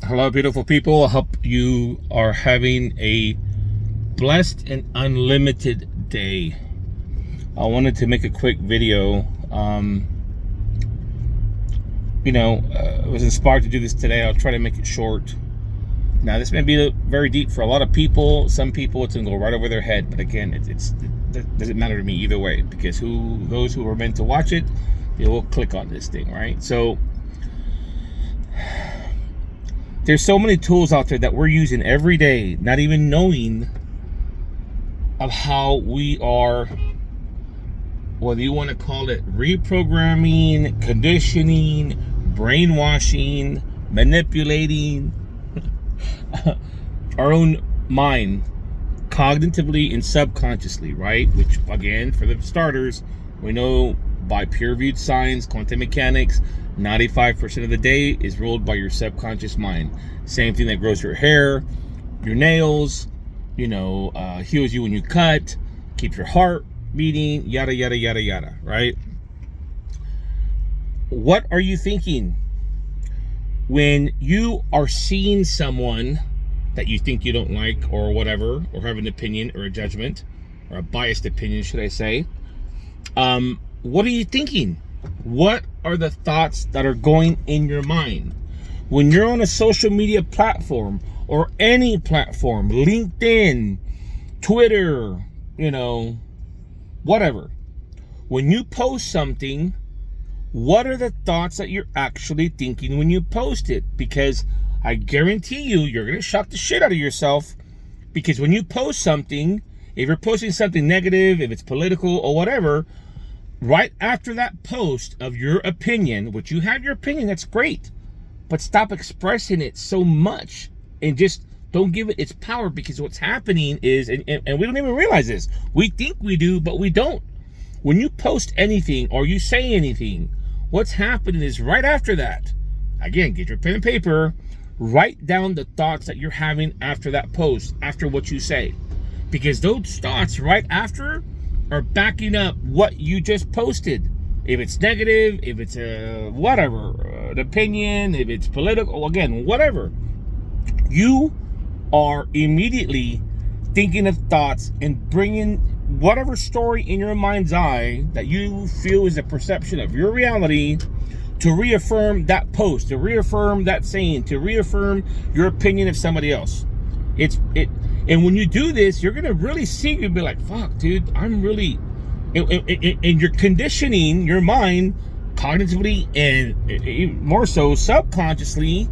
Hello, beautiful people. I hope you are having a blessed and unlimited day. I wanted to make a quick video. I was inspired to do this today. I'll try to make it short. Now, this may be very deep for a lot of people. Some people, it's going to go right over their head. But again, it doesn't matter to me either way, because those who are meant to watch it, they will click on this thing, right? So there's so many tools out there that we're using every day, not even knowing of how we are, whether you want to call it reprogramming, conditioning, brainwashing, manipulating our own mind cognitively and subconsciously, right? Which, again, for the starters, we know by peer-reviewed science, quantum mechanics, 95% of the day is ruled by your subconscious mind. Same thing that grows your hair, your nails, heals you when you cut, keeps your heart beating, yada, yada, yada, yada, right? What are you thinking when you are seeing someone that you think you don't like or whatever, or have an opinion or a judgment, or a biased opinion, should I say? What are you thinking? What are the thoughts that are going in your mind? When you're on a social media platform or any platform, LinkedIn, Twitter, whatever. When you post something, what are the thoughts that you're actually thinking when you post it? Because I guarantee you're going to shock the shit out of yourself. Because when you post something, if you're posting something negative, if it's political or whatever, right after that post of your opinion, which you have your opinion, that's great, but stop expressing it so much and just don't give it its power. Because what's happening is, and we don't even realize this, we think we do, but we don't. When you post anything or you say anything, what's happening is right after that, again, get your pen and paper, write down the thoughts that you're having after that post, after what you say. Because those thoughts right after are backing up what you just posted. If it's negative, if it's an opinion, if it's political, again, whatever, you are immediately thinking of thoughts and bringing whatever story in your mind's eye that you feel is a perception of your reality to reaffirm that post, to reaffirm that saying, to reaffirm your opinion of somebody else. And when you do this, you're gonna really see, you'll be like, fuck, dude, I'm really, and you're conditioning your mind cognitively and more so subconsciously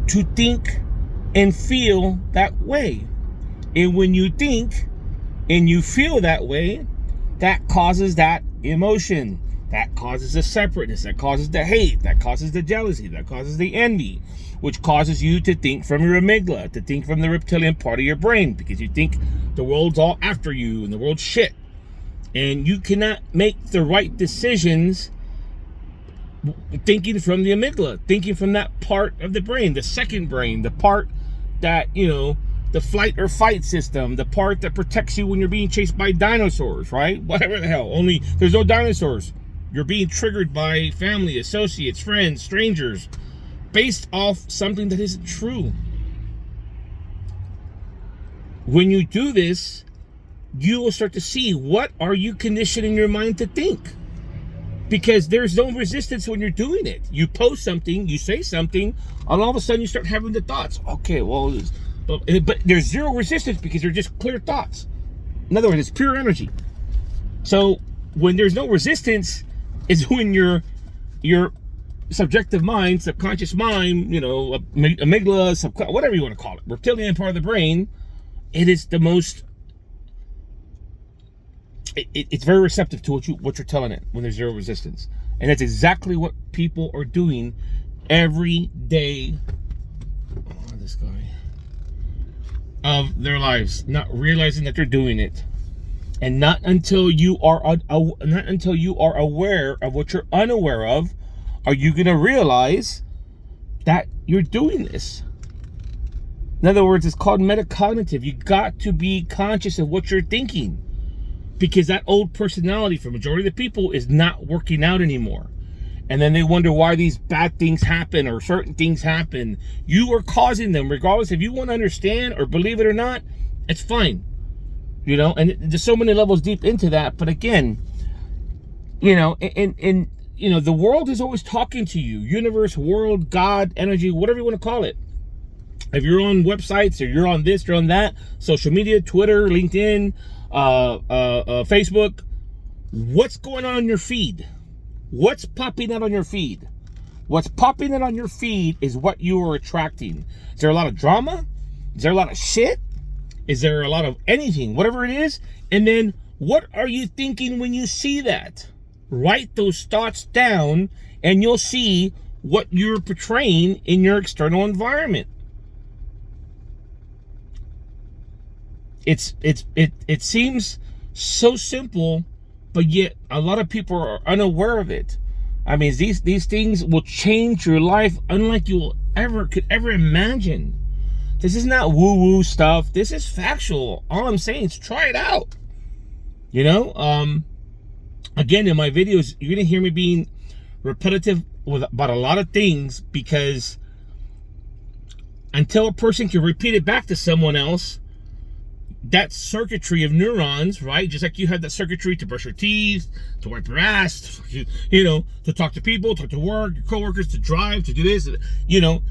to think and feel that way. And when you think and you feel that way, that causes that emotion, that causes the separateness, that causes the hate, that causes the jealousy, that causes the envy, which causes you to think from your amygdala, to think from the reptilian part of your brain, because you think the world's all after you and the world's shit. And you cannot make the right decisions thinking from the amygdala, thinking from that part of the brain, the second brain, the part that, the flight or fight system, the part that protects you when you're being chased by dinosaurs, right? Whatever the hell, only there's no dinosaurs. You're being triggered by family, associates, friends, strangers, based off something that isn't true. When you do this, you will start to see, what are you conditioning your mind to think? Because there's no resistance when you're doing it. You post something, you say something, and all of a sudden you start having the thoughts. Okay, but there's zero resistance because they're just clear thoughts. In other words, it's pure energy. So when there's no resistance is when your subjective mind, subconscious mind, amygdala, whatever you want to call it, reptilian part of the brain, it is the most, it's very receptive to what you're telling it when there's zero resistance. And that's exactly what people are doing every day. This guy, of their lives, not realizing that they're doing it. And not until you are aware of what you're unaware of, are you going to realize that you're doing this. In other words, it's called metacognitive. You got to be conscious of what you're thinking. because that old personality for majority of the people is not working out anymore. And then they wonder why these bad things happen or certain things happen. You are causing them, regardless if you want to understand or believe it or not. It's fine, you know. And there's so many levels deep into that. But again, you know, and you know, the world is always talking to you. Universe, world, God, energy, whatever you want to call it. If you're on websites or you're on this, you're on that, social media, Twitter, LinkedIn, Facebook, what's going on your feed? What's popping out on your feed? What's popping out on your feed is what you are attracting. Is there a lot of drama? Is there a lot of shit? Is there a lot of anything, whatever it is? And then what are you thinking when you see that? Write those thoughts down and you'll see what you're portraying in your external environment. It seems so simple, but yet a lot of people are unaware of it. I mean, these things will change your life unlike you could ever imagine. This is not woo-woo stuff. This is factual. All I'm saying is try it out. You know, again, in my videos, you're gonna hear me being repetitive about a lot of things, because until a person can repeat it back to someone else, that circuitry of neurons, right? Just like you had that circuitry to brush your teeth, to wipe your ass, you know, to talk to people, talk to work, your coworkers, to drive, to do this, you know,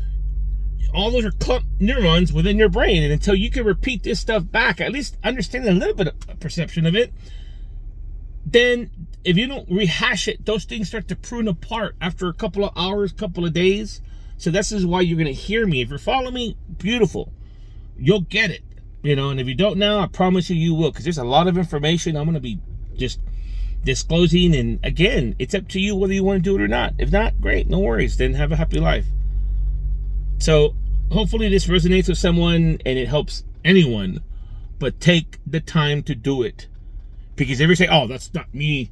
all those are clump neurons within your brain. And until you can repeat this stuff back, at least understand a little bit of perception of it, then if you don't rehash it, those things start to prune apart after a couple of hours, couple of days. So this is why you're going to hear me. If you're following me, beautiful. You'll get it. You know, and if you don't now, I promise you, you will, because there's a lot of information I'm going to be just disclosing. And again, it's up to you whether you want to do it or not. If not, great, no worries. Then have a happy life. So hopefully this resonates with someone and it helps anyone, but take the time to do it. Because if you say, oh, that's not me,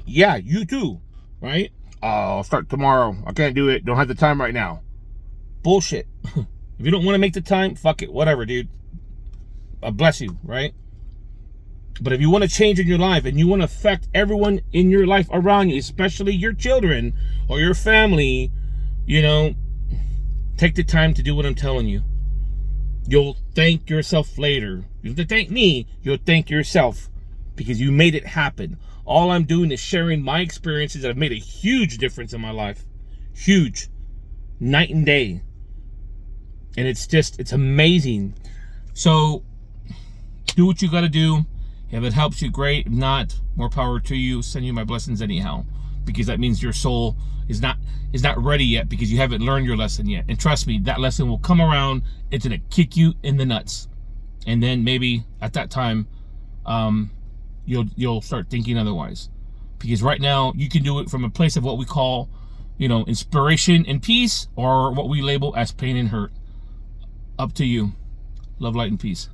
yeah, you too, right? I'll start tomorrow. I can't do it. Don't have the time right now. Bullshit. If you don't want to make the time, fuck it, whatever, dude. Bless you, right? But if you want to change in your life and you want to affect everyone in your life around you, especially your children or your family, you know, take the time to do what I'm telling you. You'll thank yourself later. You don't have to thank me, you'll thank yourself, because you made it happen. All I'm doing is sharing my experiences that have made a huge difference in my life. Huge. Night and day. And it's amazing. So do what you got to do. If it helps you, great. If not, more power to you. Send you my blessings anyhow, because that means your soul is not ready yet, because you haven't learned your lesson yet. And trust me, that lesson will come around. It's gonna kick you in the nuts, and then maybe at that time, you'll start thinking otherwise. Because right now you can do it from a place of what we call, you know, inspiration and peace, or what we label as pain and hurt. Up to you. Love, light, and peace.